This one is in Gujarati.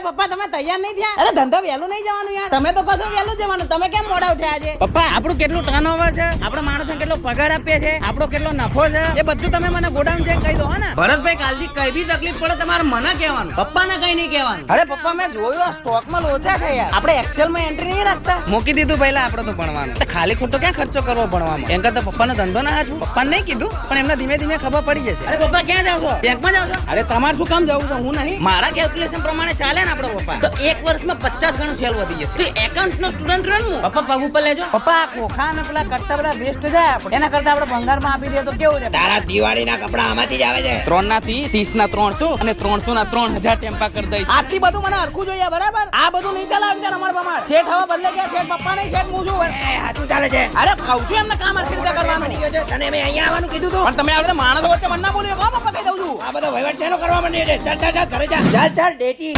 પપ્પા તમે તૈયાર નહીં થયા? અરે ધંધો વહેલું નહીં જવાનું યાર. તમે તો કહો વહેલું જવાનું, તમે કેમ મોડા ઉઠ્યા છે? પપ્પા આપણું કેટલું ટર્નઓવર છે, આપણા માણસોને કેટલો પગાર આપીએ છે, આપણો કેટલો નફો છે, એ બધું તમે મને ગોડાઉન જઈને કહી દો. ને ભરતભાઈ, કાલથી કઈ બી તકલીફ પડે તમારે મને કહેવાનું, પપ્પાને કઈ નહીં કહેવાનું. અરે પપ્પા મેં જોયું સ્ટોકમાં લોચા છે યાર. આપણે એક્સેલ માં એન્ટ્રી નહીં રાખતા. મૂકી દીધું પહેલા આપણે તો ભણવાનું. ખાલી ખોટો ક્યાં ખર્ચો કરવો ભણવામાં? એમ કરતા પપ્પાનો ધંધો ના હાચું. પપ્પાને નહીં કીધું પણ એમને ધીમે ધીમે ખબર પડી જશે. અરે પપ્પા ક્યાં જાવ છો? બેંકમાં જાવ છો? અરે તમારે શું કામ જવું છે? હું નહીં, મારા કેલ્ક્યુલેશન પ્રમાણે ચાલે ને આપણો પપ્પા તો 1 વર્ષમાં 50 ગણું સેલ વધી જશે. તો એકાઉન્ટ નો સ્ટુડન્ટ રહું હું. પપ્પા પગ ઉપર લેજો. પપ્પા આ ખોખા અને પેલા કટ્ટા બધા વેસ્ટ જાય આપણે. એના કરતા આપણે ભંગારમાં આપી દઈએ તો કેવું છે? તારા દિવાળીના કપડા આમાંથી જ આવે છે. 3 ના 30, 30 ના 300 અને 300 ના 3000 ટેમ્પા કરી દઈશ. આટલી બધું મને હરખું જોઈએ બરાબર. આ બધું નહીં ચલાવી છે અમારા પ્રમાણ. શેઠ હવે બદલે ગયા. શેઠ પપ્પા નહીં, શેઠ હું છું. સાચું ચાલે છે. અરે ખાવ છું એમને કામ હરખી રીતે કરવાનું. તને મેં અહીંયા આવવાનું કીધું હતું પણ તમે આવડે માણસો વચ્ચે મન ના બોલ્યો. પપ્પા કહી દઉં છું આ બધો વહીવટ છે એનો કરવા માંડ્યો છે. ચાલ ચાલ ચાલ ઘરે જા. ચાલ ચાલ ડેટી.